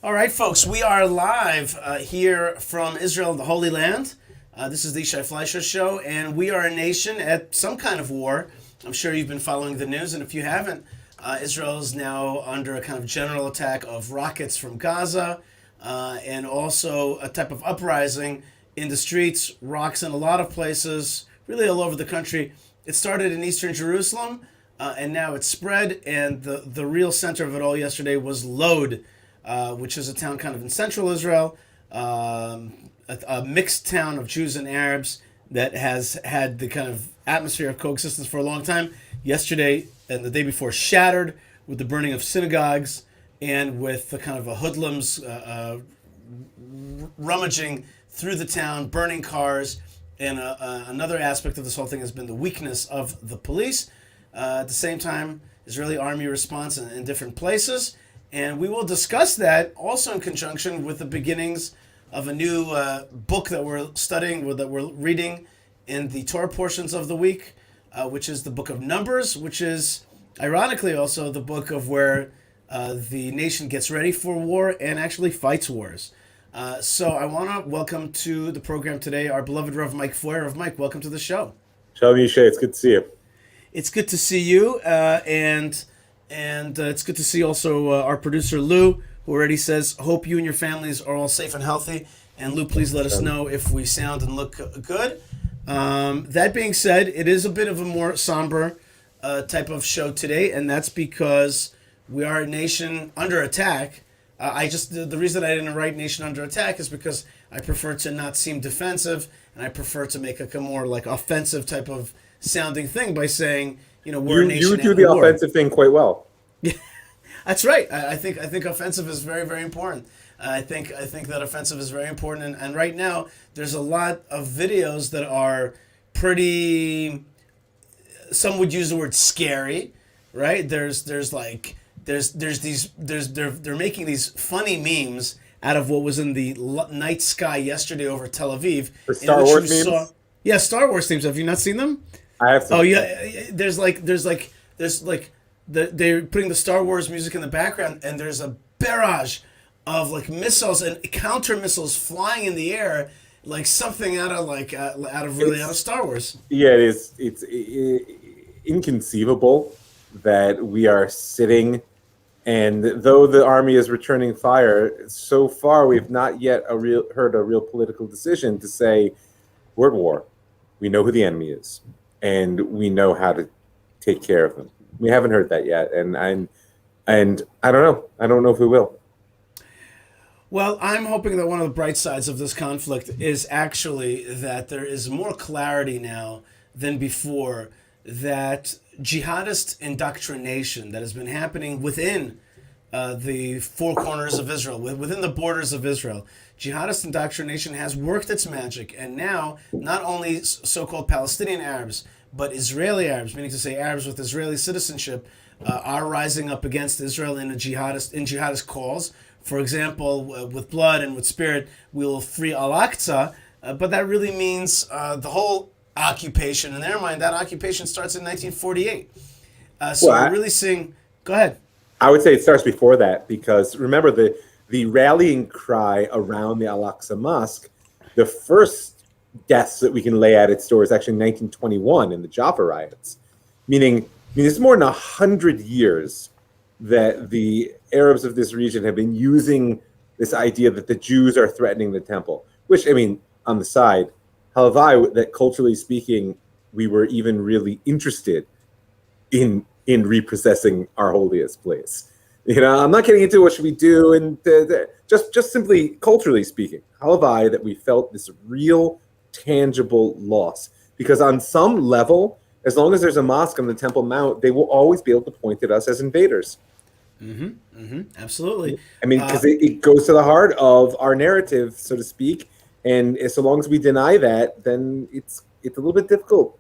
All right, folks, we are live here from Israel, the Holy Land. This is the Yishai Fleischer Show, and we are a nation at some kind of war. I'm sure you've been following the news, and if you haven't, Israel is now under a kind of general attack of rockets from Gaza, and also a type of uprising in the streets, rocks in a lot of places, really all over the country. It started in eastern Jerusalem, and now it's spread, and the real center of it all yesterday was Lod, which is a town kind of in central Israel, a mixed town of Jews and Arabs that has had the kind of atmosphere of coexistence for a long time. Yesterday and the day before shattered with the burning of synagogues and with the kind of a hoodlums rummaging through the town, burning cars. And another aspect of this whole thing has been the weakness of the police. At the same time, Israeli army response in different places. And we will discuss that also in conjunction with the beginnings of a new book that we're studying, that we're reading in the Torah portions of the week, which is the book of Numbers, which is ironically also the book of where the nation gets ready for war and actually fights wars. So I want to welcome to the program today our beloved Rav Mike Feuer. Rav Mike, welcome to the show. Shalom Yishai, it's good to see you. It's good to see you, and it's good to see also our producer Lou, who already says, hope you and your families are all safe and healthy. And Lou, please let us know if we sound and look good. That being said, it is a bit of a more somber type of show today, and that's because we are a nation under attack. The reason I didn't write nation under attack is because I prefer to not seem defensive, and I prefer to make a more like offensive type of sounding thing by saying, we're a nation. You do the offensive thing quite well. Yeah, that's right. I think offensive is very, very important. I think that offensive is very important, and right now there's a lot of videos that are pretty. Some would use the word scary, right? They're making these funny memes out of what was in the night sky yesterday over Tel Aviv. The Star Wars memes. Yeah, Star Wars memes. Have you not seen them? I have seen. Oh yeah, there's they're putting the Star Wars music in the background, and there's a barrage of like missiles and counter missiles flying in the air, like something out of Star Wars. Yeah, it is. It's inconceivable that we are sitting, and though the army is returning fire, so far we've not yet heard a real political decision to say we're at war. We know who the enemy is, and we know how to take care of them. We haven't heard that yet, and I don't know. I don't know if we will. Well, I'm hoping that one of the bright sides of this conflict is actually that there is more clarity now than before that jihadist indoctrination that has been happening within the four corners of Israel, within the borders of Israel. Jihadist indoctrination has worked its magic, and now not only so-called Palestinian Arabs, but Israeli Arabs, meaning to say Arabs with Israeli citizenship, are rising up against Israel in jihadist cause. For example, with blood and with spirit, we will free Al-Aqsa, but that really means the whole occupation. In their mind, that occupation starts in 1948. We're really seeing... Go ahead. I would say it starts before that, because remember the rallying cry around the Al-Aqsa Mosque, the first deaths that we can lay at its door is actually 1921 in the Jaffa riots. Meaning it's more than 100 years that the Arabs of this region have been using this idea that the Jews are threatening the temple, which, on the side, halavai, that culturally speaking, we were even really interested in repossessing our holiest place. I'm not getting into what should we do, and just simply culturally speaking, halavai, that we felt this real tangible loss, because on some level, as long as there's a mosque on the Temple Mount, they will always be able to point at us as invaders. Absolutely. Because it goes to the heart of our narrative, so to speak, and so long as we deny that, then it's a little bit difficult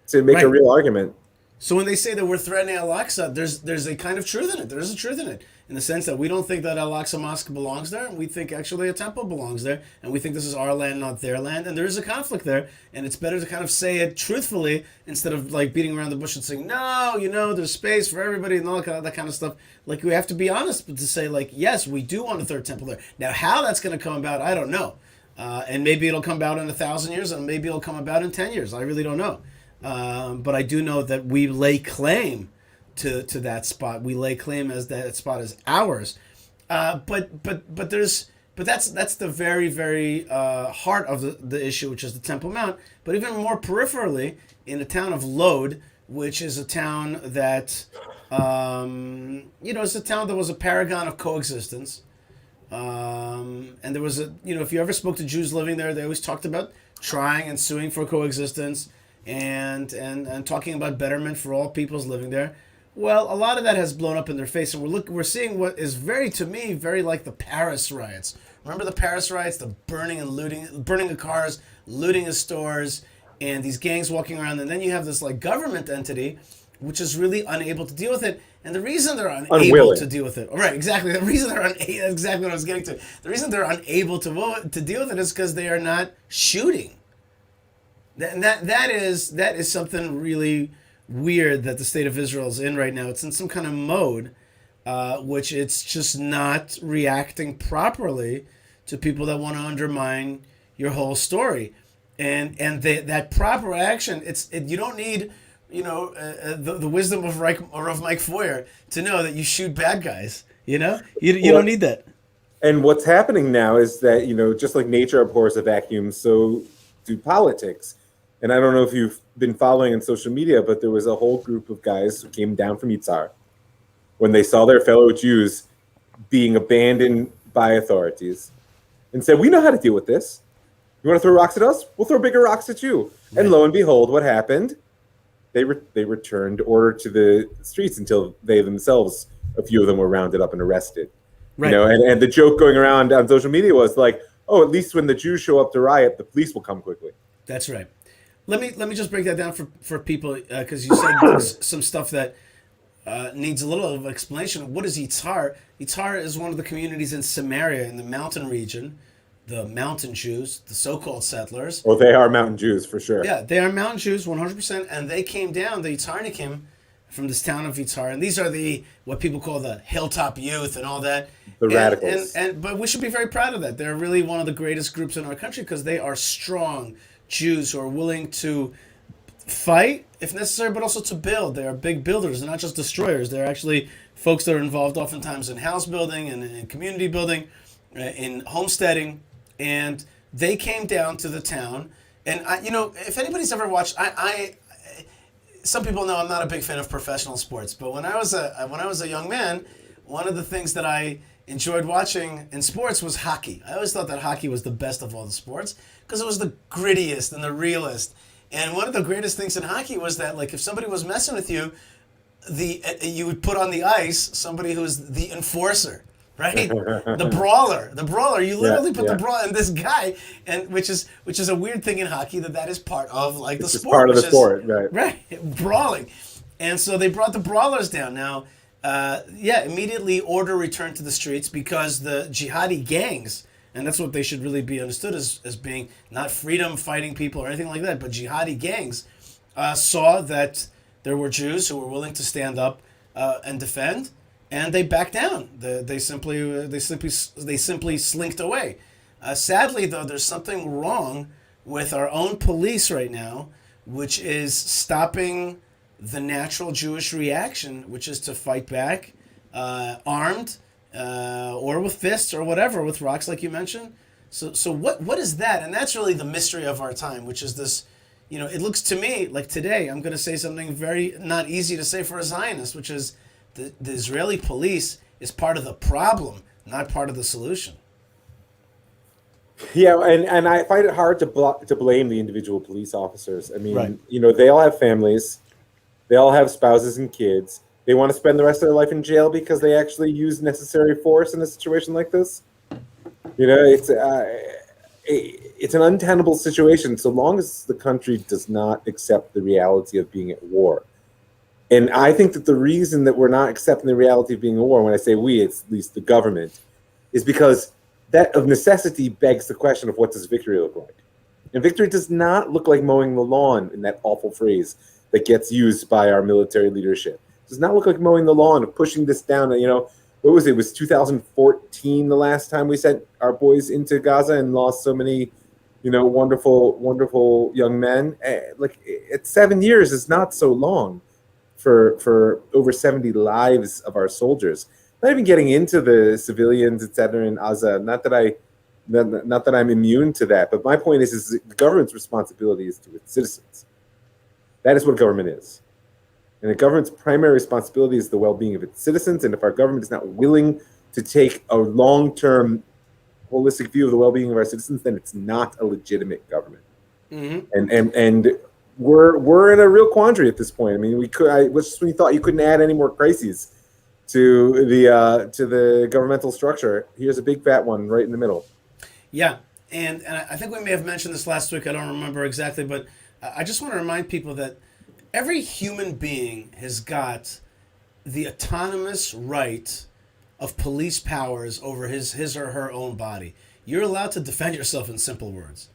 to make a real argument. So when they say that we're threatening Al-Aqsa, there's a kind of truth in it. There is a truth in it, in the sense that we don't think that Al-Aqsa Mosque belongs there. We think actually a temple belongs there, and we think this is our land, not their land. And there is a conflict there, and it's better to kind of say it truthfully instead of like beating around the bush and saying, no, there's space for everybody and all that kind of stuff. Like, we have to be honest, but to say, like, yes, we do want a third temple there. Now, how that's going to come about, I don't know. And maybe it'll come about in 1,000 years, and maybe it'll come about in 10 years. I really don't know. But I do know that we lay claim to that spot. We lay claim as that spot is ours. But that's the very, very heart of the issue, which is the Temple Mount. But even more peripherally, in the town of Lod, which is a town that, it's a town that was a paragon of coexistence. And there was if you ever spoke to Jews living there, they always talked about trying and suing for coexistence and talking about betterment for all peoples living there. Well, a lot of that has blown up in their face, and we're seeing what is to me, very like the Paris riots. Remember the Paris riots, the burning and looting, burning of cars, looting of stores, and these gangs walking around, and then you have this like government entity which is really unable to deal with it. And the reason they're unable to deal with it, right? Exactly. The reason they're exactly what I was getting to. The reason they're unable to deal with it is because they are not shooting. That is something really weird that the state of Israel is in right now. It's in some kind of mode, which it's just not reacting properly to people that want to undermine your whole story, and that proper action. You don't need the wisdom of Mike Feuer to know that you shoot bad guys. You don't need that. And what's happening now is that just like nature abhors a vacuum, so do politics. And I don't know if you've been following on social media, but there was a whole group of guys who came down from Yitzhar when they saw their fellow Jews being abandoned by authorities and said, we know how to deal with this. You want to throw rocks at us? We'll throw bigger rocks at you. Right. And lo and behold, what happened? They returned order to the streets until they themselves, a few of them, were rounded up and arrested. Right. And the joke going around on social media was like, oh, at least when the Jews show up to riot, the police will come quickly. That's right. Let me just break that down for people, because you said some stuff that needs a little of explanation. What is Yitzhar? Yitzhar is one of the communities in Samaria, in the mountain region, the mountain Jews, the so-called settlers. Well, they are mountain Jews for sure. Yeah, they are mountain Jews, 100%, and they came down. The Yitzharnikim from this town of Yitzhar, and these are what people call the hilltop youth and all that. The radicals. But we should be very proud of that. They're really one of the greatest groups in our country because they are strong Jews who are willing to fight if necessary, but also to build. They are big builders. They're not just destroyers. They're actually folks that are involved oftentimes in house building and in community building, in homesteading. And they came down to the town. And if anybody's ever watched, some people know I'm not a big fan of professional sports, but when I was a young man, one of the things that I enjoyed watching in sports was hockey. I always thought that hockey was the best of all the sports because it was the grittiest and the realest. And one of the greatest things in hockey was that, like, if somebody was messing with you, you would put on the ice somebody who's the enforcer, right? the brawler. You literally put the brawler in this guy, and which is a weird thing in hockey that is part of like the sport. Part of the sport, right? Right, brawling. And so they brought the brawlers down. Now, immediately order returned to the streets because the jihadi gangs, and that's what they should really be understood as being not freedom fighting people or anything like that, but jihadi gangs saw that there were Jews who were willing to stand up and defend, and they backed down. They simply slinked away. Sadly, though, there's something wrong with our own police right now, which is stopping the natural Jewish reaction, which is to fight back, armed, or with fists or whatever, with rocks like you mentioned. So what is that? And that's really the mystery of our time, which is this, it looks to me like today, I'm going to say something very not easy to say for a Zionist, which is the Israeli police is part of the problem, not part of the solution. Yeah, and I find it hard to blame the individual police officers. I mean, right. They all have families. They all have spouses and kids. They want to spend the rest of their life in jail because they actually use necessary force in a situation like this. It's an untenable situation so long as the country does not accept the reality of being at war. And I think that the reason that we're not accepting the reality of being a war, when I say we, it's at least the government, is because that of necessity begs the question of what does victory look like? And victory does not look like mowing the lawn, in that awful phrase that gets used by our military leadership. It does not look like mowing the lawn of pushing this down. What was it? It was 2014 the last time we sent our boys into Gaza and lost so many, wonderful, wonderful young men. Like, 7 years is not so long for over 70 lives of our soldiers. Not even getting into the civilians, etc. in Gaza. Not that I'm immune to that, but my point is the government's responsibility is to its citizens. That is what government is. And the government's primary responsibility is the well-being of its citizens. And if our government is not willing to take a long-term, holistic view of the well-being of our citizens, then it's not a legitimate government. Mm-hmm. And we're in a real quandary at this point. I mean, just when you thought you couldn't add any more crises to the governmental structure, here's a big fat one right in the middle. Yeah, and I think we may have mentioned this last week. I don't remember exactly, but I just want to remind people that every human being has got the autonomous right of police powers over his or her own body. You're allowed to defend yourself, in simple words.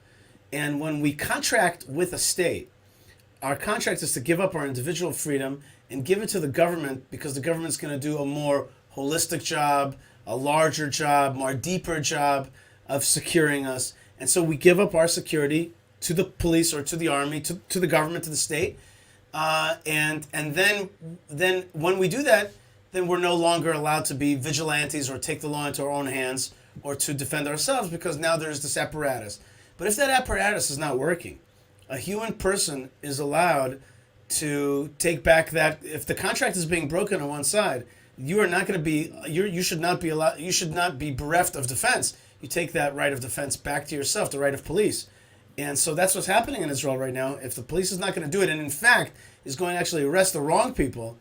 And when we contract with a state, our contract is to give up our individual freedom and give it to the government, because the government's going to do a more holistic job, a larger job, more deeper job of securing us. And so we give up our security to the police or to the army, to the government, to the state. And then when we do that, then we're no longer allowed to be vigilantes or take the law into our own hands or to defend ourselves, because now there's this apparatus. But if that apparatus is not working, a human person is allowed to take back that. If the contract is being broken on one side, you are not going to be. You should not be allowed. You should not be bereft of defense. You take that right of defense back to yourself, the right of police. And so that's what's happening in Israel right now. If the police is not going to do it, and in fact is going to actually arrest the wrong people,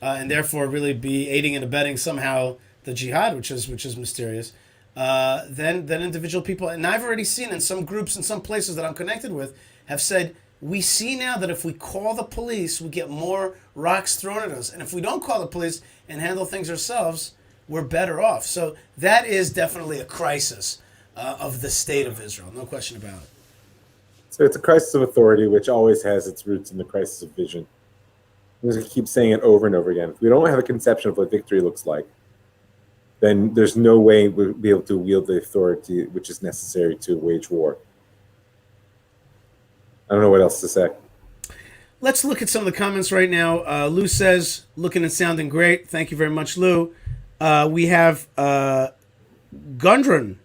and therefore really be aiding and abetting somehow the jihad, which is mysterious, then individual people, and I've already seen in some groups in some places that I'm connected with, have said, we see now that if we call the police, we get more rocks thrown at us. And if we don't call the police and handle things ourselves, we're better off. So that is definitely a crisis of the state of Israel, no question about it. So it's a crisis of authority, which always has its roots in the crisis of vision. I'm just going to keep saying it over and over again. If we don't have a conception of what victory looks like, then there's no way we'll be able to wield the authority which is necessary to wage war. I don't know what else to say. Let's look at some of the comments right now. Lou says, looking and sounding great. Thank you very much, Lou. We have Gundren,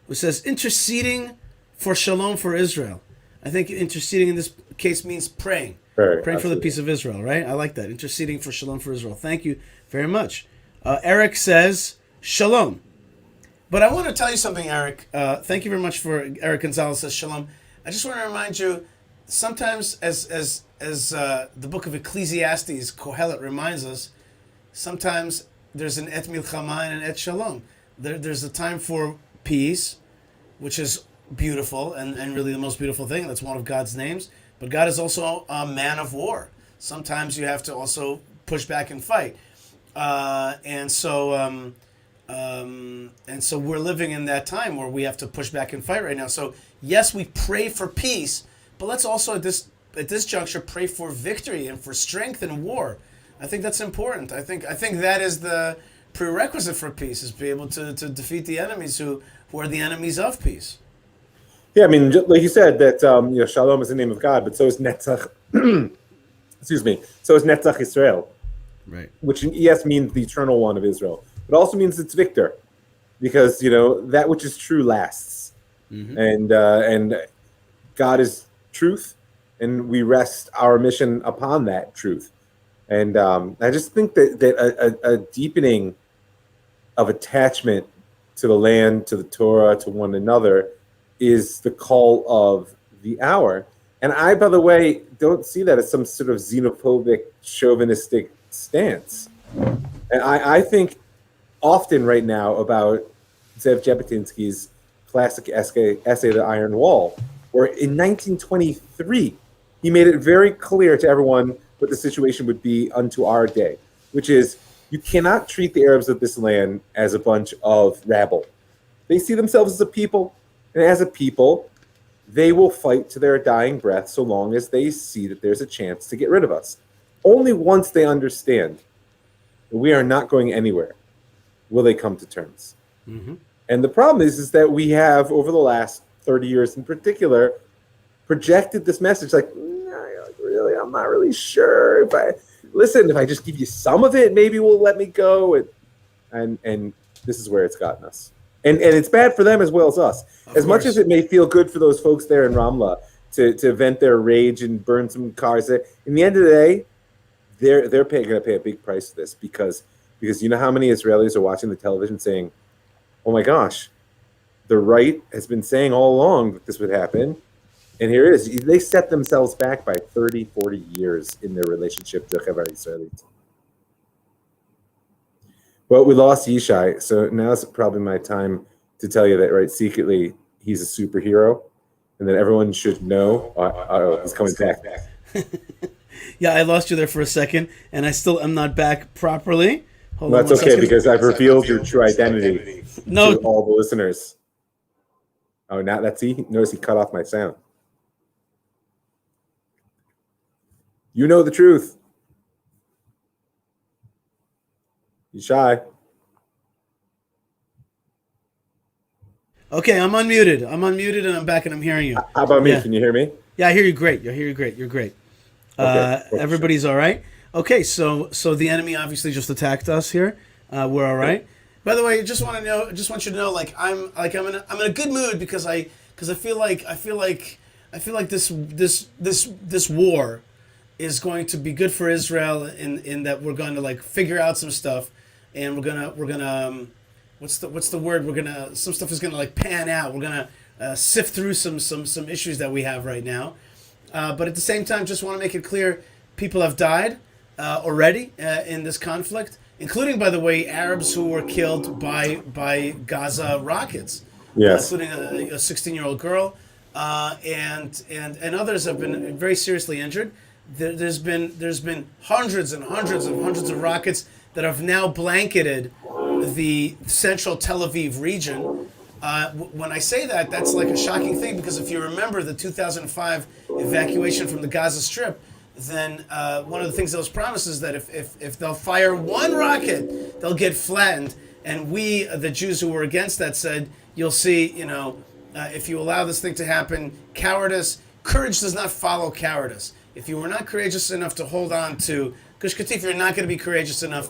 who says, interceding for shalom for Israel. I think interceding in this case means praying. Praying for the peace of Israel, right? I like that. Interceding for shalom for Israel. Thank you very much. Eric says, shalom. But I want to tell you something, Eric. Thank you very much for Eric Gonzalez says shalom. I just want to remind you, sometimes as the book of Ecclesiastes, Kohelet, reminds us, sometimes there's an et milchama and an et shalom. There's a time for peace, which is beautiful and really the most beautiful thing. That's one of God's names. But God is also a man of war. Sometimes you have to also push back and fight. And so we're living in that time where we have to push back and fight right now. So yes, we pray for peace, but let's also at this juncture pray for victory and for strength in war. I think that's important. I think that is the prerequisite for peace, is be able to defeat the enemies who are the enemies of peace. Yeah, I mean, like you said, that shalom is the name of God, but so is Netzach. Excuse me. So is Netzach Israel, right? Which yes means the eternal one of Israel, but also means it's victor, because that which is true lasts, and God is truth, and we rest our mission upon that truth. And I just think that a deepening of attachment to the land, to the Torah, to one another, is the call of the hour. And I, by the way, don't see that as some sort of xenophobic, chauvinistic stance. And I think often right now about Zev Jabotinsky's classic essay, The Iron Wall, where in 1923, he made it very clear to everyone what the situation would be unto our day, which is you cannot treat the Arabs of this land as a bunch of rabble. They see themselves as a people, and as a people, they will fight to their dying breath so long as they see that there's a chance to get rid of us. Only once they understand that we are not going anywhere will they come to terms. Mm-hmm. And the problem is that we have, over the last 30 years in particular, projected this message like, really, I'm not really sure. If I just give you some of it, maybe we'll let me go. And this is where it's gotten us. And it's bad for them as well as us. As much as it may feel good for those folks there in Ramla to vent their rage and burn some cars there, in the end of the day, they're going to pay a big price for this because you know how many Israelis are watching the television saying, oh my gosh, the right has been saying all along that this would happen. And here it is. They set themselves back by 30, 40 years in their relationship to Chavar Israelit. Well, we lost Yishai, so now's probably my time to tell you that, right, secretly, he's a superhero, and that everyone should know. He's coming back. Yeah, I lost you there for a second, and I still am not back properly. Hold on. That's okay, because I've revealed your true identity to all the listeners. Oh, now that's he. Notice he cut off my sound. You know the truth. Yishai. Okay, I'm unmuted. And I'm back and I'm hearing you. How about me? Yeah. Can you hear me? Yeah, I hear you great. You're great. Okay, everybody's all right. Okay, so the enemy obviously just attacked us here. We're all right. By the way, I just want you to know, like I'm in a good mood because I feel like this war is going to be good for Israel in that we're going to like figure out some stuff, and we're gonna what's the word? Some stuff is gonna like pan out. We're gonna sift through some issues that we have right now, but at the same time, just want to make it clear, people have died already in this conflict, including, by the way, Arabs who were killed by Gaza rockets. Yes, including a 16-year-old girl, and others have been very seriously injured. There's been hundreds of rockets that have now blanketed the central Tel Aviv region. When I say that, that's like a shocking thing, because if you remember the 2005 evacuation from the Gaza Strip, then one of the things that was promised is that if they'll fire one rocket, they'll get flattened. And we, the Jews who were against that, said, you'll see, if you allow this thing to happen, courage does not follow cowardice. If you were not courageous enough to hold on to Gush Katif, you're not going to be courageous enough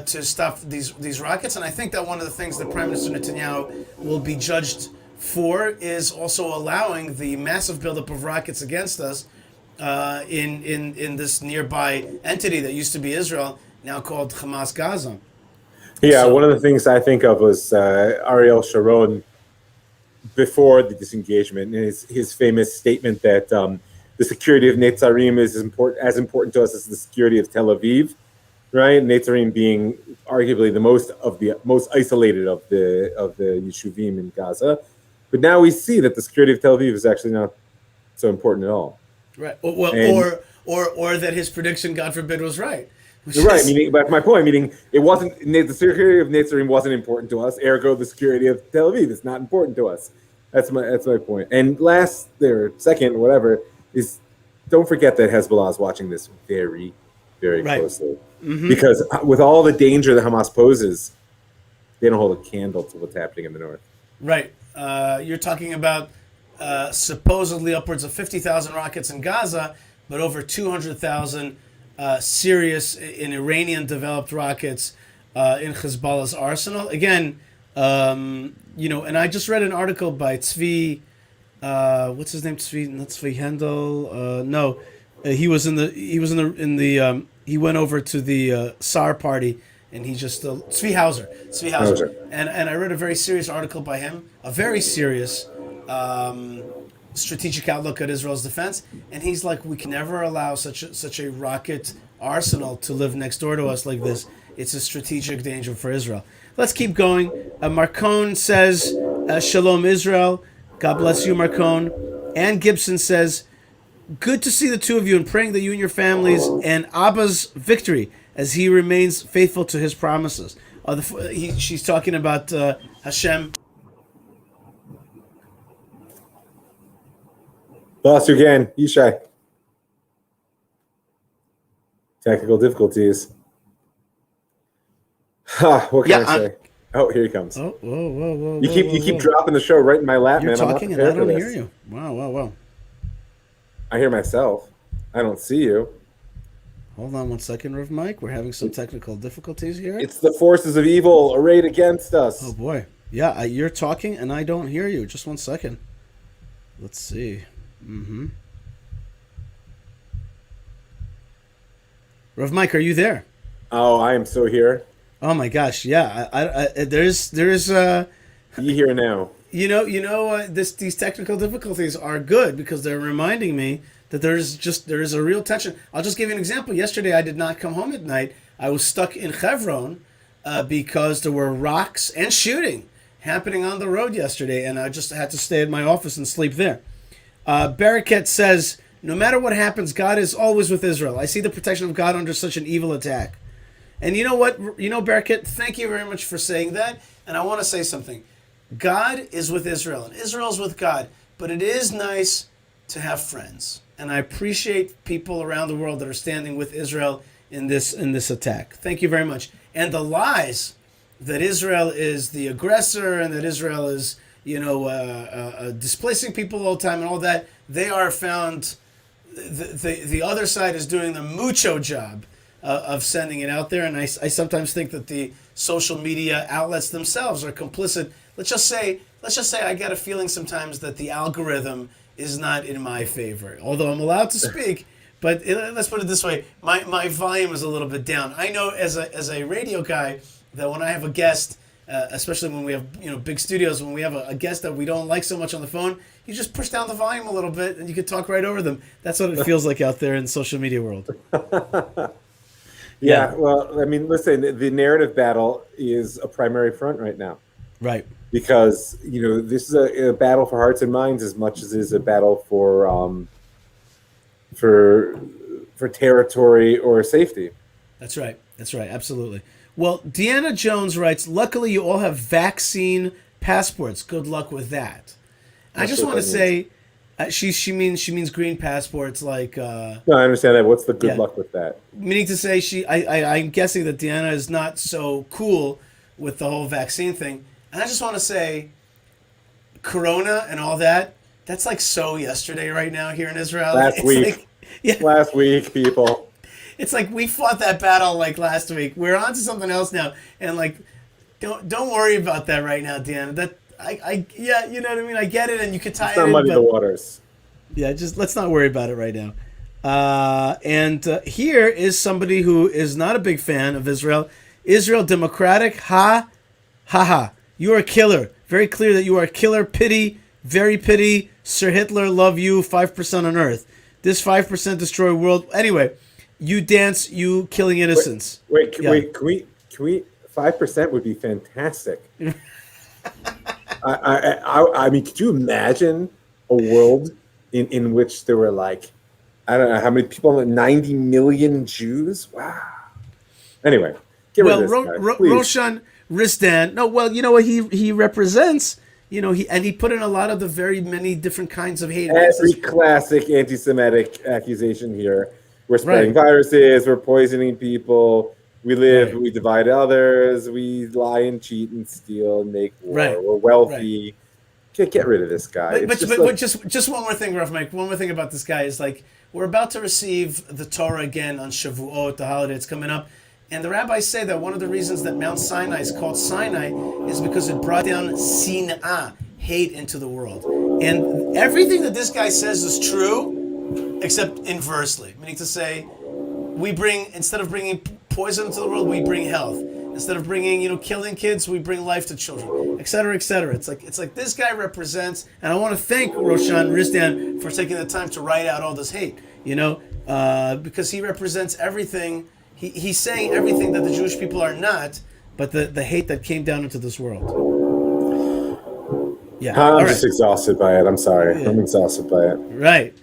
to stop these rockets. And I think that one of the things that Prime Minister Netanyahu will be judged for is also allowing the massive buildup of rockets against us in this nearby entity that used to be Israel, now called Hamas Gaza. Yeah, one of the things I think of was Ariel Sharon before the disengagement, and his famous statement that the security of Netzarim is as important to us as the security of Tel Aviv, right? Netzarim being arguably the most isolated of the Yeshuvim in Gaza, but now we see that the security of Tel Aviv is actually not so important at all. Right, or that his prediction, God forbid, was right. Right, meaning, but my point, meaning it wasn't, the security of Netzarim wasn't important to us, ergo the security of Tel Aviv is not important to us. That's my point. And second, whatever, is don't forget that Hezbollah is watching this very, very closely. Mm-hmm. Because with all the danger that Hamas poses, they don't hold a candle to what's happening in the north. Right. You're talking about supposedly upwards of 50,000 rockets in Gaza, but over 200,000 serious in Iranian-developed rockets in Hezbollah's arsenal. Again, and I just read an article by Tzvi. What's his name? Not Tzvi Hendel. He went over to the SAR party, and he just Tzvi Hauser. And I read a very serious article by him, a very serious strategic outlook at Israel's defense, and he's like, we can never allow such a rocket arsenal to live next door to us like this. It's a strategic danger for Israel. Let's keep going. Marcone says, Shalom Israel. God bless you, Marcone. Ann Gibson says, Good to see the two of you and praying that you and your families and Abba's victory as he remains faithful to his promises. She's talking about Hashem. Lost you again, Yishai. Technical difficulties. What can I say? Oh, here he comes. Oh, whoa. You keep dropping the show right in my lap, You're man. talking and I don't hear you. Wow. I hear myself. I don't see you. Hold on 1 second, Rav Mike. We're having some technical difficulties here. It's the forces of evil arrayed against us. Oh, boy. Yeah, you're talking and I don't hear you. Just 1 second. Let's see. Rav Mike, are you there? Oh, I am so here. Oh my gosh, yeah. There's You here now? These technical difficulties are good because they're reminding me that there is a real tension. I'll just give you an example. Yesterday, I did not come home at night. I was stuck in Hebron because there were rocks and shooting happening on the road yesterday, and I just had to stay at my office and sleep there. Baraket says, no matter what happens, God is always with Israel. I see the protection of God under such an evil attack. And you know what? Baraket, thank you very much for saying that. And I want to say something. God is with Israel, and Israel's with God. But it is nice to have friends. And I appreciate people around the world that are standing with Israel in this attack. Thank you very much. And the lies that Israel is the aggressor and that Israel is, displacing people all the time and all that, they are found. The other side is doing the mucho job of sending it out there, and I sometimes think that the social media outlets themselves are complicit. Let's just say I get a feeling sometimes that the algorithm is not in my favor, although I'm allowed to speak. But let's put it this way: my volume is a little bit down. I know as a radio guy that when I have a guest, especially when we have big studios, when we have a guest that we don't like so much on the phone, you just push down the volume a little bit and you can talk right over them. That's what it feels like out there in the social media world. Yeah, well, I mean, listen, the narrative battle is a primary front right now. Right. Because, this is a battle for hearts and minds as much as it is a battle for territory or safety. That's right. Absolutely. Well, Deanna Jones writes, luckily you all have vaccine passports. Good luck with that. I just want to say, she means green passports like... No, I understand that. What's the good luck with that? Meaning to say, I'm guessing that Deanna is not so cool with the whole vaccine thing. And I just want to say, Corona and all that, that's like so yesterday right now here in Israel. Last week, people. It's like we fought that battle like last week. We're on to something else now. And like, don't worry about that right now, Deanna. You know what I mean? I get it, and you could tie it in. Not muddy the waters. Yeah, just let's not worry about it right now. And here is somebody who is not a big fan of Israel. Israel Democratic, ha. You are a killer. Very clear that you are a killer. Pity, very pity. Sir Hitler, love you. 5% on Earth. This 5% destroy world. Anyway, you dance, you killing innocents. Wait, can we? 5% would be fantastic. I mean, could you imagine a world in which there were like, I don't know how many people, 90 million Jews? Wow. Anyway, get rid of this guy, Roshan Risdan. No, well, you know what he represents. He put in a lot of the very many different kinds of hate. Every classic anti-Semitic accusation here. We're spreading viruses. We're poisoning people. We live, we divide others, we lie and cheat and steal and make war. Right. We're wealthy. Get rid of this guy. But just one more thing, Rav Mike. One more thing about this guy is like we're about to receive the Torah again on Shavuot, the holiday that's coming up. And the rabbis say that one of the reasons that Mount Sinai is called Sinai is because it brought down sin'ah, hate, into the world. And everything that this guy says is true, except inversely. Meaning to say, instead of bringing poison into the world, we bring health. Instead of bringing, killing kids, we bring life to children, et cetera, et cetera. It's like this guy represents, and I want to thank Roshan Risdan for taking the time to write out all this hate, because he represents everything. He's saying everything that the Jewish people are not, but the hate that came down into this world. Yeah, I'm just exhausted by it. I'm sorry. Yeah. I'm exhausted by it. Right.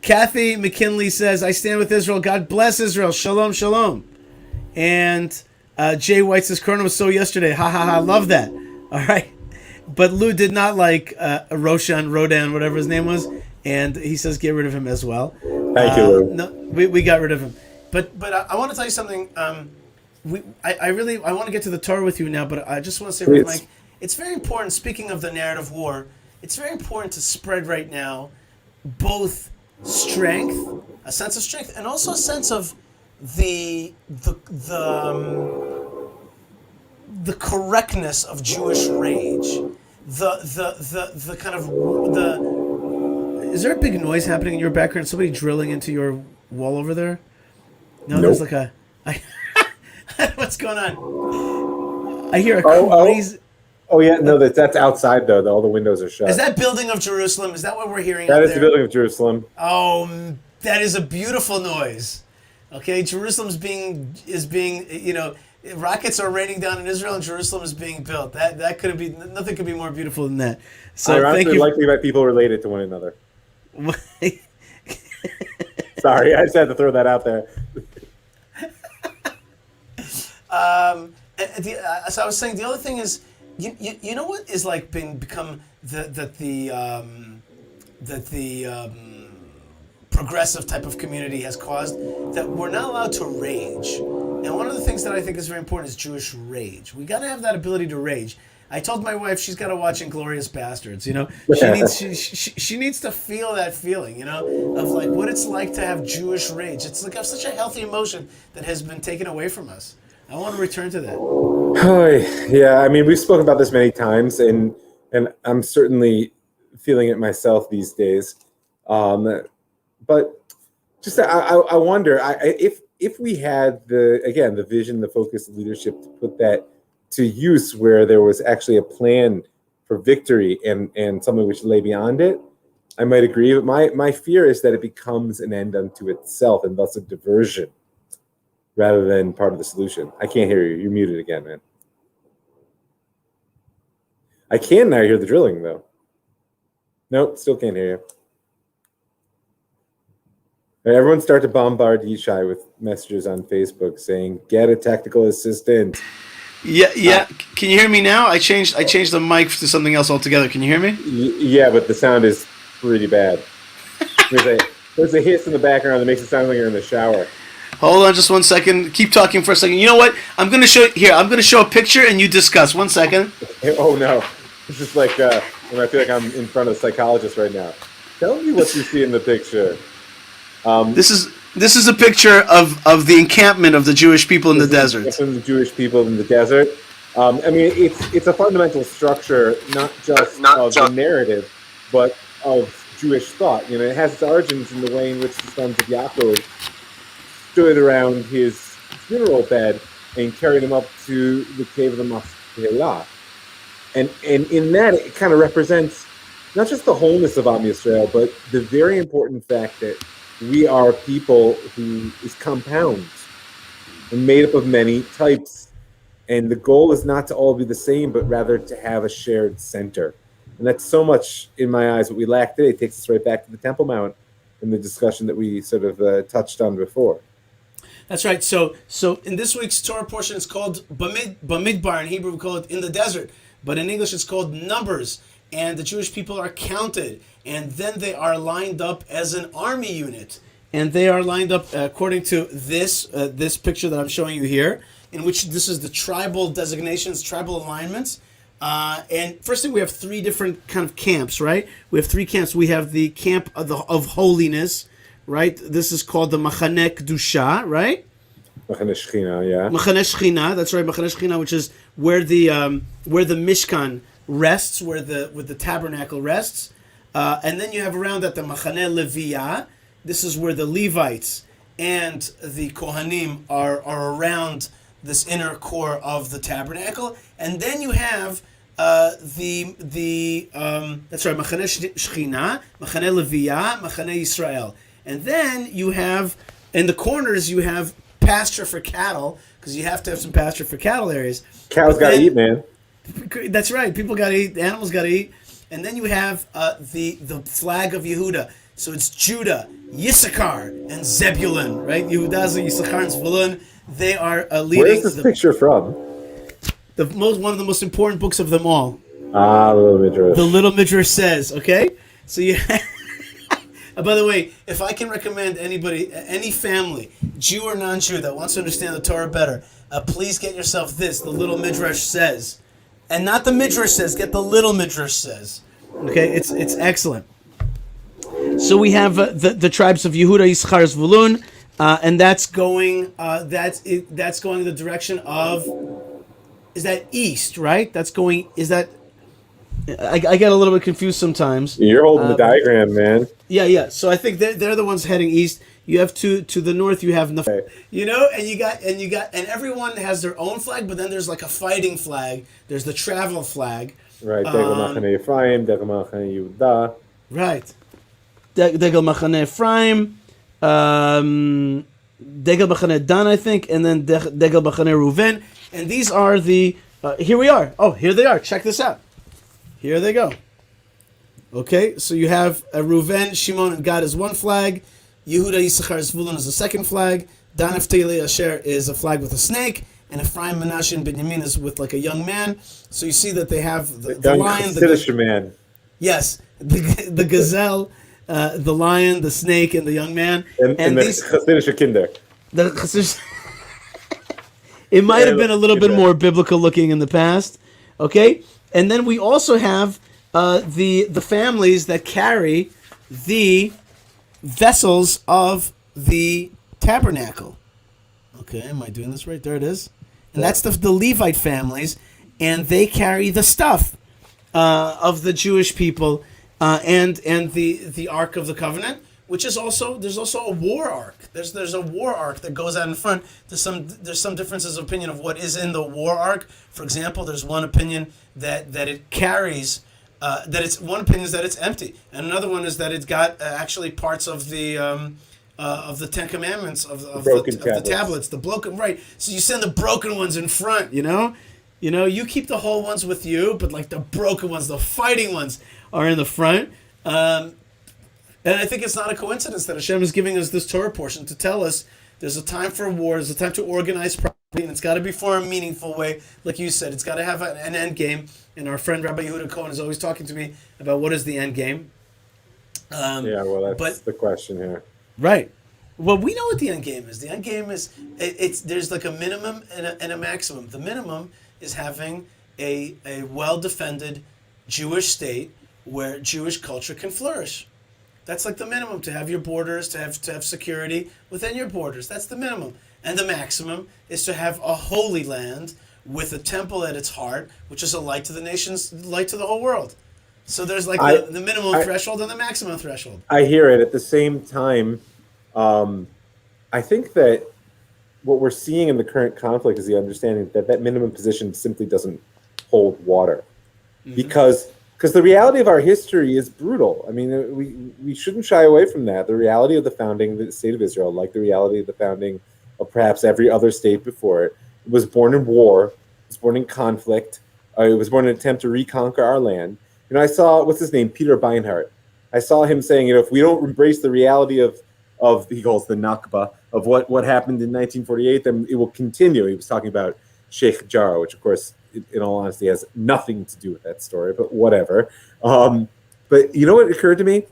Kathy McKinley says, I stand with Israel. God bless Israel. Shalom, shalom. And Jay White says, Corona was so yesterday. Ha, ha, ha. Love that. All right. But Lou did not like Rodan, whatever his name was. And he says, get rid of him as well. Thank you, Lou. No, we got rid of him. But I want to tell you something. I want to get to the Torah with you now, but I just want to say, Mike, it's very important, speaking of the narrative war, it's very important to spread right now both strength, a sense of strength, and also a sense of the correctness of Jewish rage. The kind of is there a big noise happening in your background? Somebody drilling into your wall over there? No, nope. There's like what's going on? I hear a crazy. Oh yeah, no, that's outside though. All the windows are shut. Is that building of Jerusalem? Is that what we're hearing? That is the building of Jerusalem. Oh, that is a beautiful noise. Okay, Jerusalem is being rockets are raining down in Israel, and Jerusalem is being built. That could be nothing could be more beautiful than that. So thank you. Likely by people related to one another. Sorry, I just had to throw that out there. So I was saying the other thing is, you know what is like become the progressive type of community has caused, that we're not allowed to rage. And one of the things that I think is very important is Jewish rage. We got to have that ability to rage. I told my wife she's got to watch Inglourious Bastards. She needs to feel that feeling, of like what it's like to have Jewish rage. It's like such a healthy emotion that has been taken away from us. I want to return to that. Oh, yeah, I mean, we've spoken about this many times, and I'm certainly feeling it myself these days. But just I wonder if we had the vision, the focus, the leadership to put that to use where there was actually a plan for victory and something which lay beyond it, I might agree. But my fear is that it becomes an end unto itself and thus a diversion rather than part of the solution. I can't hear you. You're muted again, man. I can now hear the drilling, though. Nope, still can't hear you. Everyone start to bombard Yishai with messages on Facebook saying, get a technical assistant. Yeah. Can you hear me now? I changed the mic to something else altogether. Can you hear me? Yeah, but the sound is pretty bad. There's a hiss in the background that makes it sound like you're in the shower. Hold on just 1 second. Keep talking for a second. You know what? I'm going to show a picture and you discuss. 1 second. Oh, no. It's just like when I feel like I'm in front of a psychologist right now. Tell me what you see in the picture. This is a picture of the encampment of the Jewish people in the desert. From the Jewish people in the desert. I mean, it's a fundamental structure, not just of the narrative, but of Jewish thought. It has its origins in the way in which the sons of Yaakov stood around his funeral bed and carried him up to the cave of the Machpelah. And in that, it kind of represents not just the wholeness of Am Yisrael, but the very important fact that we are people who is compound and made up of many types. And the goal is not to all be the same, but rather to have a shared center. And that's so much, in my eyes, what we lack today. It takes us right back to the Temple Mount and the discussion that we sort of touched on before. That's right. So in this week's Torah portion, it's called Bamidbar. In Hebrew, we call it in the desert. But in English, it's called Numbers. And the Jewish people are counted. And then they are lined up as an army unit. And they are lined up according to this picture that I'm showing you here, in which this is the tribal designations, tribal alignments. And first thing, we have three different kind of camps, right? We have three camps. We have the camp of holiness, right? This is called the Machane Kedusha, right? Machane Shechina, yeah. Machane Shechina, that's right. Machane Shechina, which is where the Mishkan rests, where the tabernacle rests. And then you have around that the Machane Leviyah. This is where the Levites and the Kohanim are around this inner core of the tabernacle. And then you have that's right, Machane Shechina, Machane Leviyah, Machane Yisrael. And then you have, in the corners, you have pasture for cattle, because you have to have some pasture for cattle areas. Cows got to eat, man. That's right. People got to eat. Animals got to eat. And then you have the flag of Yehuda. So it's Judah Yissachar and Zebulun, right? Yehuda, Yissachar, and Zebulun. They are leading. Where is this picture from? One of the most important books of them all. Little Midrash. The Little Midrash says, okay? So you by the way, if I can recommend anybody, any family, Jew or non-Jew, that wants to understand the Torah better, please get yourself this, the Little Midrash says. And not the Midrash says, get the Little Midrash says. Okay? It's excellent. So we have the tribes of Yehuda, Yisachar, Zvulun, and that's going that's going in the direction of, is that east, right? That's going, is that, I get a little bit confused sometimes. You're holding the diagram, man. Yeah. So I think they're the ones heading east. You have to the north. You have you know, and you got and everyone has their own flag, but then there's like a fighting flag. There's the travel flag. Right. Degel Machane Ephraim, Degel Machane Yehuda. Right. Degel Machane Ephraim, Degel Machane Dan, I think, and then Degel Machane Reuven. And these are the. Here we are. Oh, here they are. Check this out. Here they go. Okay, so you have Reuven, Shimon, and Gad is one flag. Yehuda, Yisachar, Zvulun is the second flag. Dan, Naphtali, Asher is a flag with a snake. And Ephraim, Menashe, and Benjamin is with like a young man. So you see that they have the lion. The man. Yes, the gazelle, the lion, the snake, and the young man. And these Chassidish Kinder. The Chassidish. It might have been a little bit more biblical looking in the past. Okay? And then we also have the families that carry the vessels of the tabernacle. Okay, am I doing this right? There it is. And that's the Levite families, and they carry the stuff of the Jewish people and the Ark of the Covenant, which is also, there's also a war ark. There's a war ark that goes out in front. There's some differences of opinion of what is in the war ark. For example, there's one opinion that it carries, one opinion is that it's empty, and another one is that it's got actually parts of the Ten Commandments of the tablets, the broken, right? So you send the broken ones in front, you know, you keep the whole ones with you, but like the broken ones, the fighting ones, are in the front. And I think it's not a coincidence that Hashem is giving us this Torah portion to tell us there's a time for war, there's a time to organize properly, and it's got to be for a meaningful way. Like you said, it's got to have an end game. And our friend Rabbi Yehuda Cohen is always talking to me about what is the end game. That's the question here. Right. Well, we know what the end game is. The end game is, there's like a minimum and a maximum. The minimum is having a well-defended Jewish state where Jewish culture can flourish. That's like the minimum, to have your borders, to have security within your borders. That's the minimum. And the maximum is to have a holy land with a temple at its heart, which is a light to the nations, light to the whole world. So there's like the minimum threshold and the maximum threshold. I hear it. At the same time, I think that what we're seeing in the current conflict is the understanding that minimum position simply doesn't hold water. Mm-hmm. Because the reality of our history is brutal. I mean, we shouldn't shy away from that. The reality of the founding of the state of Israel, like the reality of the founding of perhaps every other state before it, was born in war, it was born in conflict, it was born in an attempt to reconquer our land. I saw, what's his name, Peter Beinhardt. I saw him saying, if we don't embrace the reality of he calls the Nakba, of what happened in 1948, then it will continue. He was talking about Sheikh Jarrah, which of course, in all honesty, has nothing to do with that story, but whatever. But you know what occurred to me?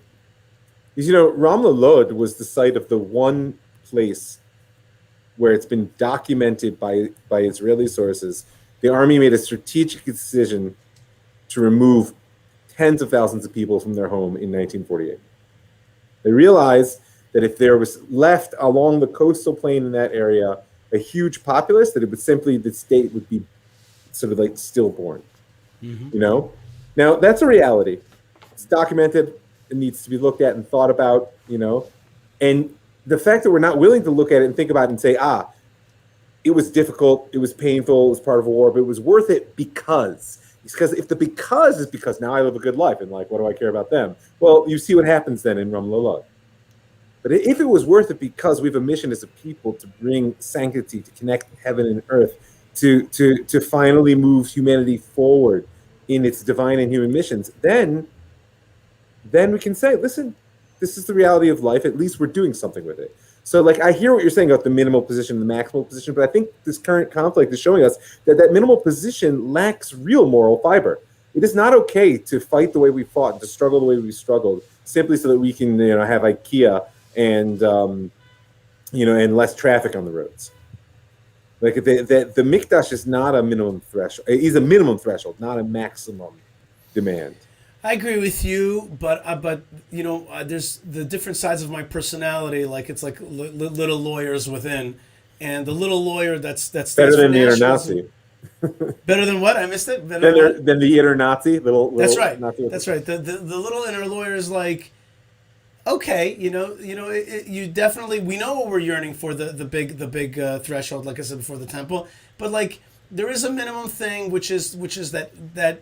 Is, Ramla Lod was the site of the one place where it's been documented by Israeli sources. The army made a strategic decision to remove tens of thousands of people from their home in 1948. They realized that if there was left along the coastal plain in that area a huge populace, that it would simply, the state would be sort of like stillborn. Mm-hmm. Now that's a reality. It's documented. It needs to be looked at and thought about. And the fact that we're not willing to look at it and think about it and say, it was difficult, it was painful, it was part of a war, but it was worth it because if the because is because now I live a good life and like, what do I care about them? Well, you see what happens then in Ramla. But if it was worth it because we have a mission as a people to bring sanctity, to connect heaven and earth, to finally move humanity forward in its divine and human missions, then we can say, listen, this is the reality of life. At least we're doing something with it. So, like, I hear what you're saying about the minimal position and the maximal position, but I think this current conflict is showing us that minimal position lacks real moral fiber. It is not okay to fight the way we fought, to struggle the way we struggled, simply so that we can, have IKEA and, and less traffic on the roads. Like, the Mikdash is not a minimum threshold. It is a minimum threshold, not a maximum demand. I agree with you, but there's the different sides of my personality. Like, it's like little lawyers within, and the little lawyer that's better than the inner Nazi. Better than what? I missed it. Than the inner Nazi. That's right. Nazi. That's right. The little inner lawyer is like, okay, you definitely, we know what we're yearning for, the big threshold, like I said before, the temple, but like there is a minimum thing, which is that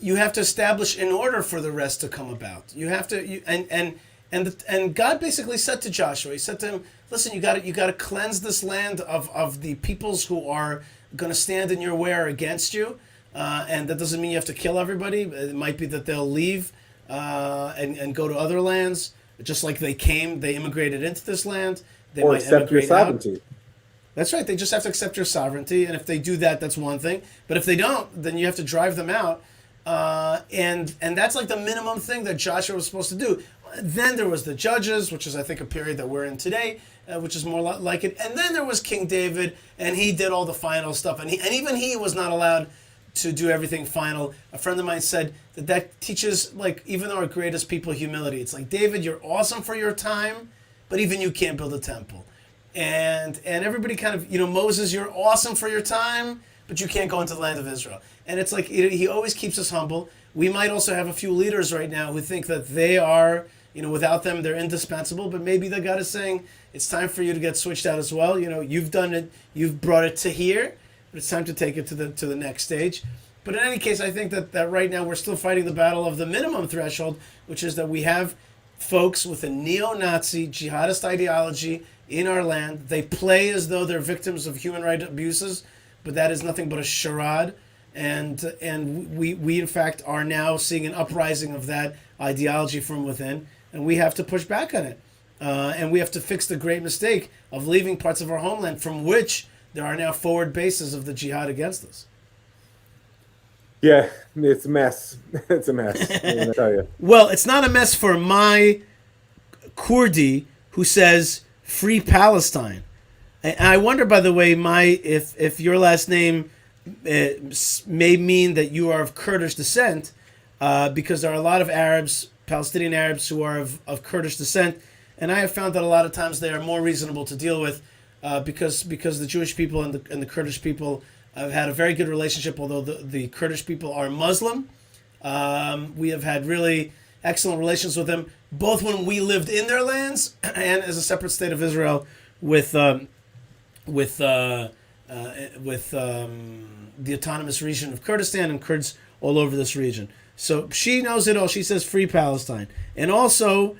you have to establish in order for the rest to come about. You have to, and God basically said to Joshua, he said to him, listen, you got to cleanse this land of the peoples who are going to stand in your way or against you, and that doesn't mean you have to kill everybody. It might be that they'll leave and go to other lands, just like they immigrated into this land. They or might accept your sovereignty. Out. That's right. They just have to accept your sovereignty, and if they do that, that's one thing. But if they don't, then you have to drive them out. And that's like the minimum thing that Joshua was supposed to do. Then there was the judges, which is I think a period that we're in today, which is more like it. And then there was King David, and he did all the final stuff. And even he was not allowed to do everything final. A friend of mine said that teaches, like, even our greatest people, humility. It's like, David, you're awesome for your time, but even you can't build a temple. And everybody kind of, Moses, you're awesome for your time, but you can't go into the land of Israel. And it's like, he always keeps us humble. We might also have a few leaders right now who think that they are, without them, they're indispensable. But maybe the God is saying, it's time for you to get switched out as well. You've done it, you've brought it to here, but it's time to take it to the next stage. But in any case, I think that right now we're still fighting the battle of the minimum threshold, which is that we have folks with a neo-Nazi jihadist ideology in our land. They play as though they're victims of human rights abuses, but that is nothing but a charade. And we in fact are now seeing an uprising of that ideology from within, and we have to push back on it. And we have to fix the great mistake of leaving parts of our homeland from which there are now forward bases of the jihad against us. Yeah, it's a mess. It's a mess. I tell you. Well, it's not a mess for my Kurdi who says free Palestine. And I wonder, by the way, if your last name may mean that you are of Kurdish descent, because there are a lot of Arabs, Palestinian Arabs, who are of Kurdish descent, and I have found that a lot of times they are more reasonable to deal with, because the Jewish people and the Kurdish people have had a very good relationship. Although the Kurdish people are Muslim, we have had really excellent relations with them, both when we lived in their lands and as a separate state of Israel with the autonomous region of Kurdistan and Kurds all over this region. So she knows it all. She says free Palestine. And also,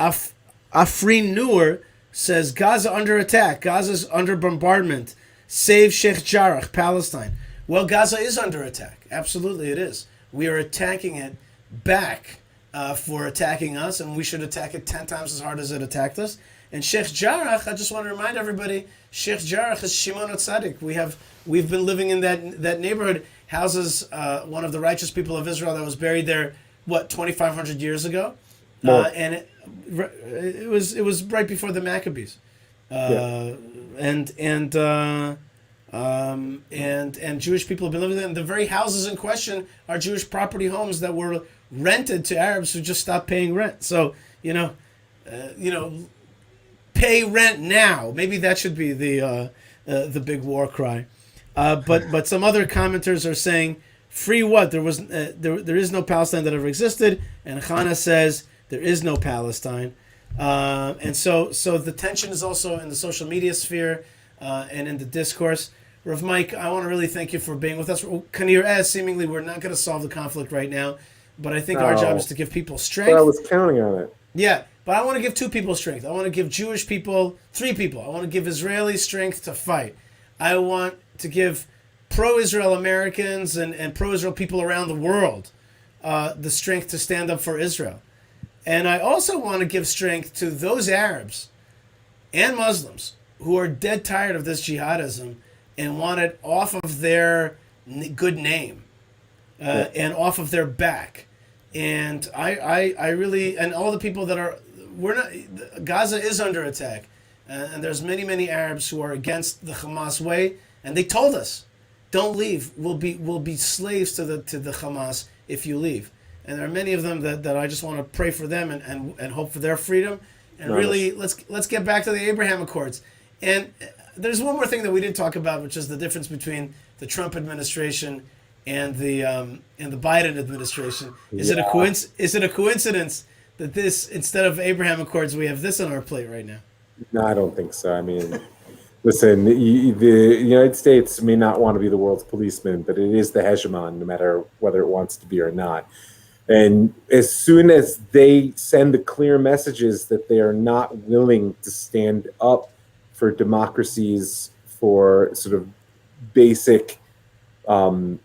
Afrin Noor says Gaza under attack. Gaza's under bombardment. Save Sheikh Jarrah, Palestine. Well, Gaza is under attack. Absolutely it is. We are attacking it back for attacking us, and we should attack it 10 times as hard as it attacked us. And Sheikh Jarrah, I just want to remind everybody, Sheikh Jarrah is Shimon Tzadik. We've been living in that neighborhood, houses one of the righteous people of Israel that was buried there, 2,500 years ago? And it was right before the Maccabees. And Jewish people have been living there. And the very houses in question are Jewish property homes that were rented to Arabs who just stopped paying rent. So, pay rent now. Maybe that should be the big war cry. But some other commenters are saying, free what? There is no Palestine that ever existed, and Chana says there is no Palestine. And so the tension is also in the social media sphere and in the discourse. Rav Mike, I want to really thank you for being with us. Kanir, as seemingly we're not going to solve the conflict right now, but I think our job is to give people strength. But I was counting on it. Yeah, but I want to give 2 people strength. I want to give Jewish people, 3 people. I want to give Israelis strength to fight. I want to give pro-Israel Americans and pro-Israel people around the world the strength to stand up for Israel. And I also want to give strength to those Arabs and Muslims who are dead tired of this jihadism and want it off of their good name and off of their back. And I really, and all the people that are, Gaza is under attack. And there's many Arabs who are against the Hamas way. And they told us, don't leave. We'll be slaves to the Hamas if you leave. And there are many of them that I just want to pray for them and hope for their freedom. And really, let's get back to the Abraham Accords. And there's one more thing that we didn't talk about, which is the difference between the Trump administration and the Biden administration. Is it a coincidence that this, instead of Abraham Accords, we have this on our plate right now? No, I don't think so. I mean, listen, the United States may not want to be the world's policeman, but it is the hegemon, no matter whether it wants to be or not. And as soon as they send the clear messages that they are not willing to stand up for democracies, for sort of basic, norms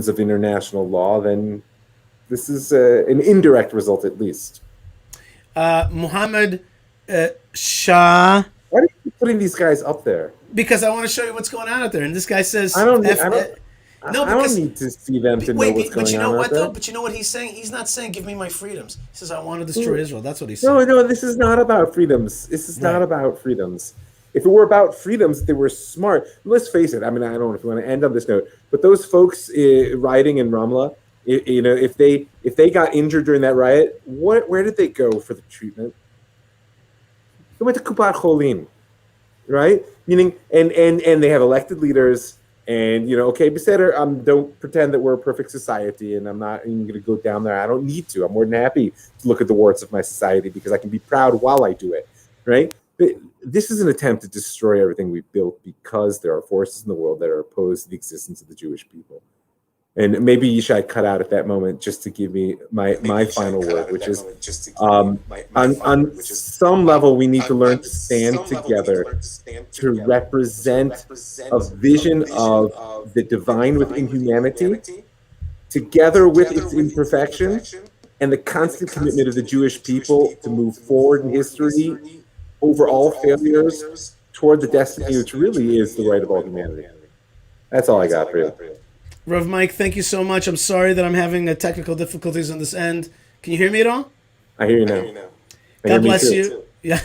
of international law, then this is an indirect result, at least. Mohammed Shah. Why are you putting these guys up there? Because I want to show you what's going on out there. And this guy says, I don't need to see them to know what's going on. But you know what, though? though? But you know what he's saying? He's not saying, give me my freedoms. He says, I want to destroy Israel. That's what he's saying. No, this is not about freedoms. This is not about freedoms. If it were about freedoms, they were smart. Let's face it. I mean, I don't know if you want to end on this note, but those folks rioting in Ramla, if they got injured during that riot, where did they go for the treatment? They went to Kupat Cholim, right? Meaning, and they have elected leaders. And, okay, Beseder, don't pretend that we're a perfect society, and I'm not even going to go down there. I don't need to. I'm more than happy to look at the warts of my society because I can be proud while I do it, right? But this is an attempt to destroy everything we've built because there are forces in the world that are opposed to the existence of the Jewish people. And maybe Yishai cut out at that moment just to give me my final word, which is on some level we need to learn to stand together to represent a vision of the divine within humanity, together with its imperfection, and the constant commitment of the Jewish people to move forward in history over all failures toward the destiny which really is the right of all humanity. That's all I got for you. Rav Mike, thank you so much. I'm sorry that I'm having technical difficulties on this end. Can you hear me at all? I hear you now. God bless you. Yeah,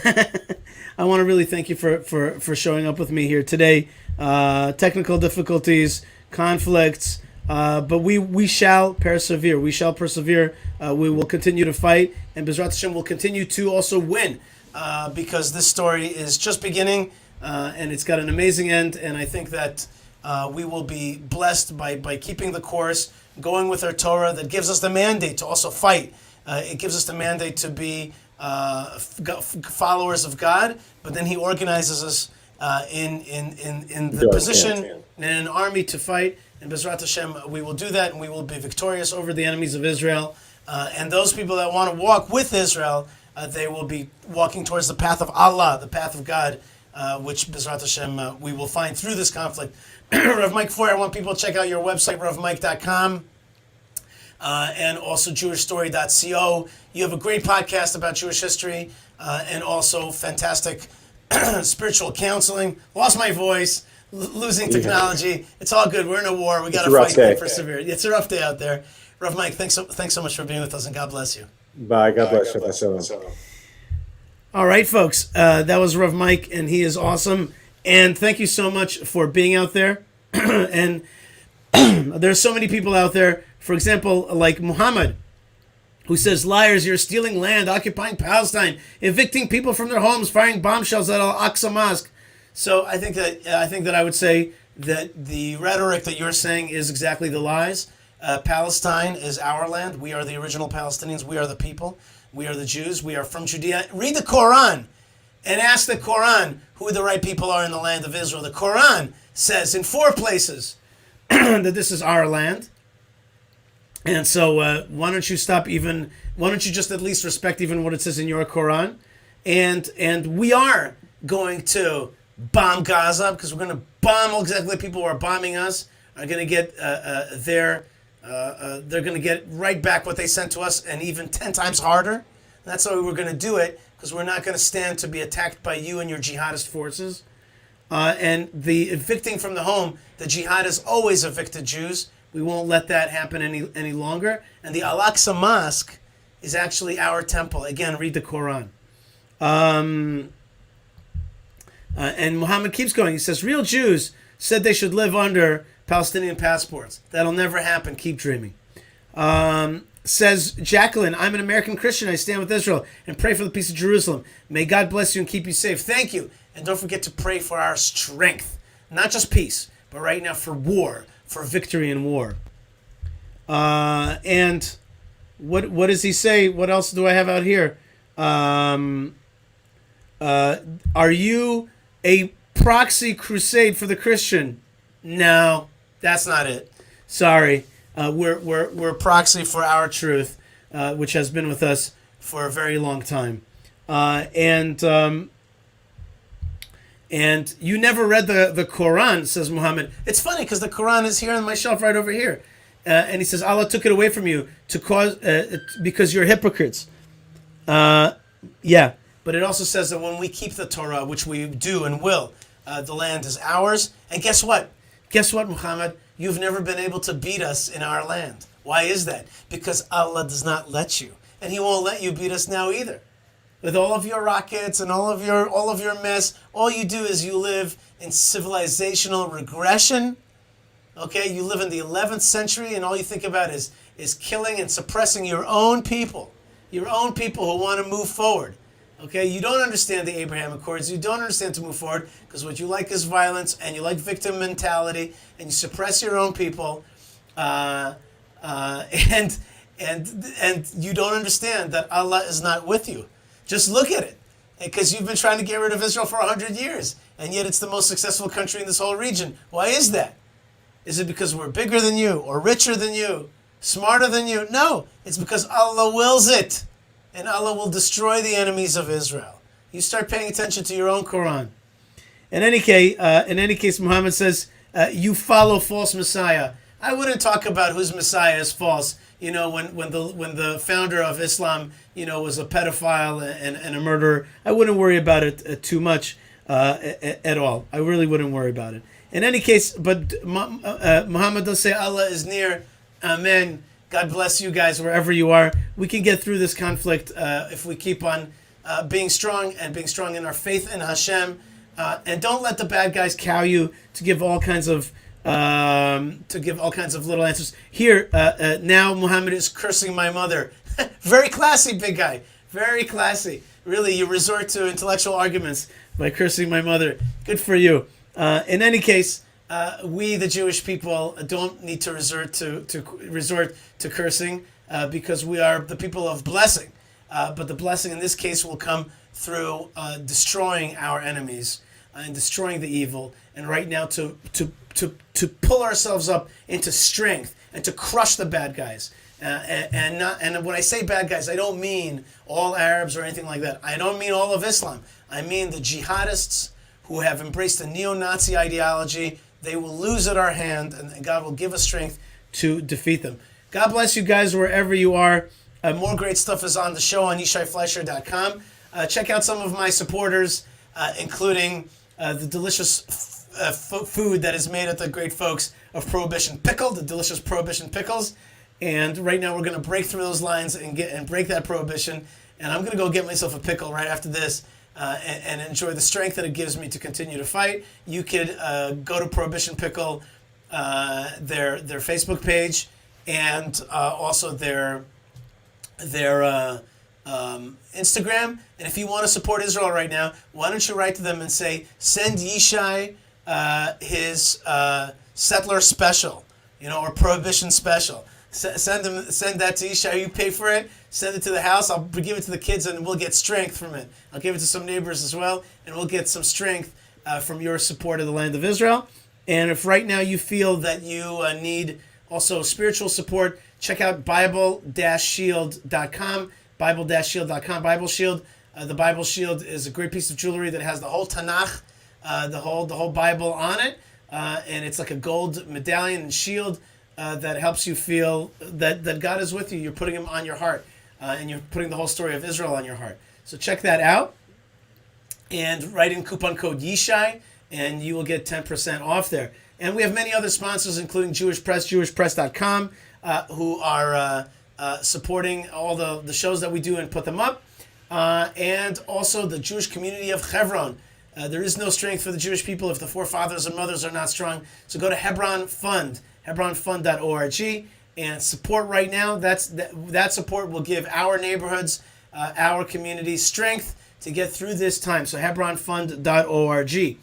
I want to really thank you for showing up with me here today. Technical difficulties, conflicts, but we shall persevere. We shall persevere. We will continue to fight, and Bezrat Hashem will continue to also win, because this story is just beginning, and it's got an amazing end. And I think that we will be blessed by keeping the course, going with our Torah that gives us the mandate to also fight. It gives us the mandate to be followers of God, but then He organizes us in the position in an army to fight. And Bezrat Hashem, we will do that, and we will be victorious over the enemies of Israel. And those people that want to walk with Israel, they will be walking towards the path of Allah, the path of God, which Bezrat Hashem we will find through this conflict. Rav Mike Feuer, I want people to check out your website, ravmike.com, and also jewishstory.co. You have a great podcast about Jewish history, and also fantastic spiritual counseling. Lost my voice, losing technology. It's all good. We're in a war. We got to fight and persevere. It's a rough day out there. Rav Mike, thanks so much for being with us, and God bless you. Bye. God bless you. All right, folks. That was Rav Mike, and he is awesome. And thank you so much for being out there. And there's so many people out there, for example, like Muhammad, who says, liars, you're stealing land, occupying Palestine, evicting people from their homes, firing bombshells at Al-Aqsa Mosque. So I think that I would say that the rhetoric that you're saying is exactly the lies. Palestine is our land. We are the original Palestinians. We are the people. We are the Jews. We are from Judea. Read the Quran and ask the Quran who the right people are in the land of Israel. The Quran says in 4 places that this is our land. And so why don't you just at least respect even what it says in your Quran? And we are going to bomb Gaza, because we're going to bomb exactly the people who are bombing us, are going to get their they're going to get right back what they sent to us, and even 10 times harder. That's why we're going to do it, because we're not going to stand to be attacked by you and your jihadist forces. And the evicting from the home, the jihadists always evicted Jews. We won't let that happen any longer. And the Al-Aqsa Mosque is actually our temple. Again, read the Quran. And Muhammad keeps going. He says, real Jews said they should live under Palestinian passports. That'll never happen. Keep dreaming. Says Jacqueline, I'm an American Christian. I stand with Israel and pray for the peace of Jerusalem. May God bless you and keep you safe. Thank you. And don't forget to pray for our strength. Not just peace, but right now for war, for victory in war. And what does he say? What else do I have out here? Are you a proxy crusade for the Christian? No, that's not it. Sorry. We're a proxy for our truth, which has been with us for a very long time. And you never read the Quran, says Muhammad. It's funny because the Quran is here on my shelf right over here. And he says, Allah took it away from you because you're hypocrites. Yeah, but it also says that when we keep the Torah, which we do and will, the land is ours. And guess what? Guess what, Muhammad? You've never been able to beat us in our land. Why is that? Because Allah does not let you. And he won't let you beat us now either. With all of your rockets and all of your mess, all you do is you live in civilizational regression. Okay, you live in the 11th century and all you think about is killing and suppressing your own people who want to move forward. Okay, you don't understand the Abraham Accords. You don't understand to move forward because what you like is violence and you like victim mentality and you suppress your own people, and you don't understand that Allah is not with you. Just look at it, because you've been trying to get rid of Israel for 100 years, and yet it's the most successful country in this whole region. Why is that? Is it because we're bigger than you or richer than you, smarter than you? No, it's because Allah wills it. And Allah will destroy the enemies of Israel. You start paying attention to your own Quran. In any case, Muhammad says, you follow false Messiah. I wouldn't talk about whose Messiah is false. You know, when the founder of Islam, you know, was a pedophile and a murderer. I wouldn't worry about it too much at all. I really wouldn't worry about it. In any case, but Muhammad does say Allah is near. Amen. God bless you guys wherever you are. We can get through this conflict if we keep on being strong and being strong in our faith in Hashem. And don't let the bad guys cow you to give all kinds of little answers. Here now, Muhammad is cursing my mother. Very classy, big guy. Very classy. Really, you resort to intellectual arguments by cursing my mother. Good for you. In any case. We, the Jewish people, don't need to resort to cursing because we are the people of blessing. But the blessing in this case will come through destroying our enemies and destroying the evil. And right now to pull ourselves up into strength and to crush the bad guys. And when I say bad guys, I don't mean all Arabs or anything like that. I don't mean all of Islam. I mean the jihadists who have embraced the neo-Nazi ideology. They will lose at our hand, and God will give us strength to defeat them. God bless you guys wherever you are. More great stuff is on the show on YishaiFleischer.com. Check out some of my supporters, including the delicious food that is made at the great folks of Prohibition Pickle, the delicious Prohibition Pickles. And right now we're going to break through those lines and break that prohibition. And I'm going to go get myself a pickle right after this. And enjoy the strength that it gives me to continue to fight. You could go to Prohibition Pickle, their Facebook page, and also their Instagram. And if you want to support Israel right now, why don't you write to them and say, send Yishai his settler special, or Prohibition special. Send that to Yishai. You pay for it. Send it to the house. I'll give it to the kids, and we'll get strength from it. I'll give it to some neighbors as well, and we'll get some strength from your support of the land of Israel. And if right now you feel that you need also spiritual support, check out Bible-Shield.com. Bible-Shield.com. Bible Shield. The Bible Shield is a great piece of jewelry that has the whole Tanakh, the whole Bible on it, and it's like a gold medallion and shield. that helps you feel that God is with you. You're putting Him on your heart, and you're putting the whole story of Israel on your heart. So check that out, and write in coupon code Yishai, and you will get 10% off there. And we have many other sponsors, including Jewish Press, jewishpress.com, who are supporting all the shows that we do and put them up. And also the Jewish community of Hebron. There is no strength for the Jewish people if the forefathers and mothers are not strong. So go to Hebron Fund, hebronfund.org, and support right now. That support will give our neighborhoods, our communities strength to get through this time. So hebronfund.org.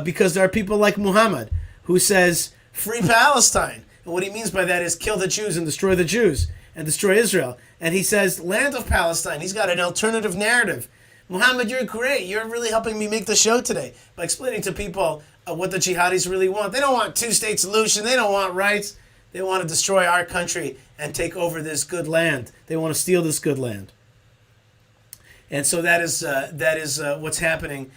Because there are people like Muhammad who says, free Palestine. And what he means by that is kill the Jews and destroy the Jews and destroy Israel. And he says, land of Palestine. He's got an alternative narrative. Muhammad, you're great. You're really helping me make the show today by explaining to people what the jihadis really want. They don't want two-state solution. They don't want rights. They want to destroy our country and take over this good land. They want to steal this good land. And so that is what's happening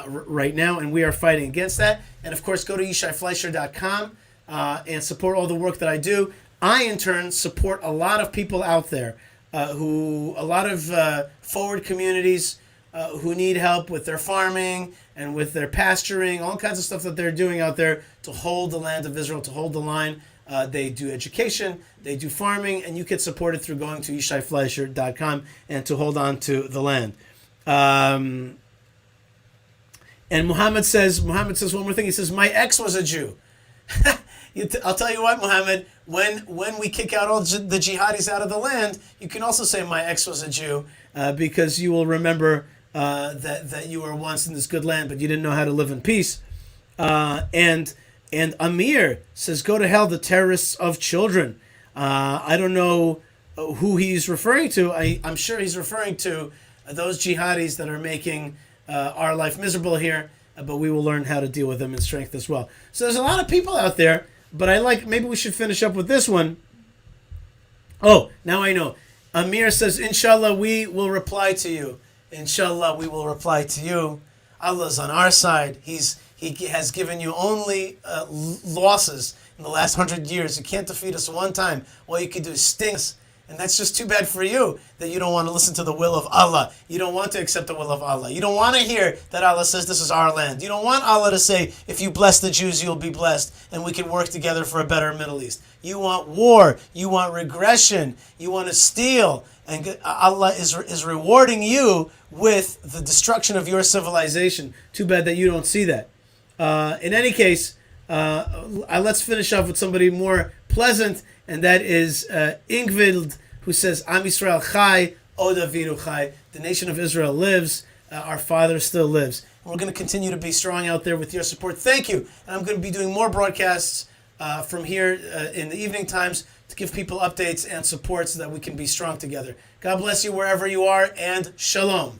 right now, and we are fighting against that. And of course, go to YishaiFleischer.com and support all the work that I do. I, in turn, support a lot of people out there a lot of forward communities who need help with their farming and with their pasturing, all kinds of stuff that they're doing out there to hold the land of Israel, to hold the line. They do education, they do farming, and you get supported through going to YishaiFleischer.com and to hold on to the land. And Muhammad says one more thing. He says, my ex was a Jew. I'll tell you what, Muhammad, when we kick out all the jihadis out of the land, you can also say my ex was a Jew, because you will remember that you were once in this good land, but you didn't know how to live in peace. And Amir says, go to hell, the terrorists of children. I don't know who he's referring to. I'm sure he's referring to those jihadis that are making our life miserable here, but we will learn how to deal with them in strength as well. So there's a lot of people out there, but maybe we should finish up with this one. Oh, now I know. Amir says, Inshallah, we will reply to you. Inshallah, we will reply to you. Allah's on our side. He has given you only losses in the last 100 years. You can't defeat us one time. All you can do is sting us. And that's just too bad for you, that you don't want to listen to the will of Allah. You don't want to accept the will of Allah. You don't want to hear that Allah says this is our land. You don't want Allah to say, if you bless the Jews, you'll be blessed, and we can work together for a better Middle East. You want war. You want regression. You want to steal. And Allah is rewarding you with the destruction of your civilization. Too bad that you don't see that. In any case, let's finish off with somebody more pleasant, and that is Ingvild, who says, Am Yisrael Chai, Od Avinu Chai. The nation of Israel lives. Our Father still lives. And we're going to continue to be strong out there with your support. Thank you. And I'm going to be doing more broadcasts from here in the evening times to give people updates and support so that we can be strong together. God bless you wherever you are, and shalom.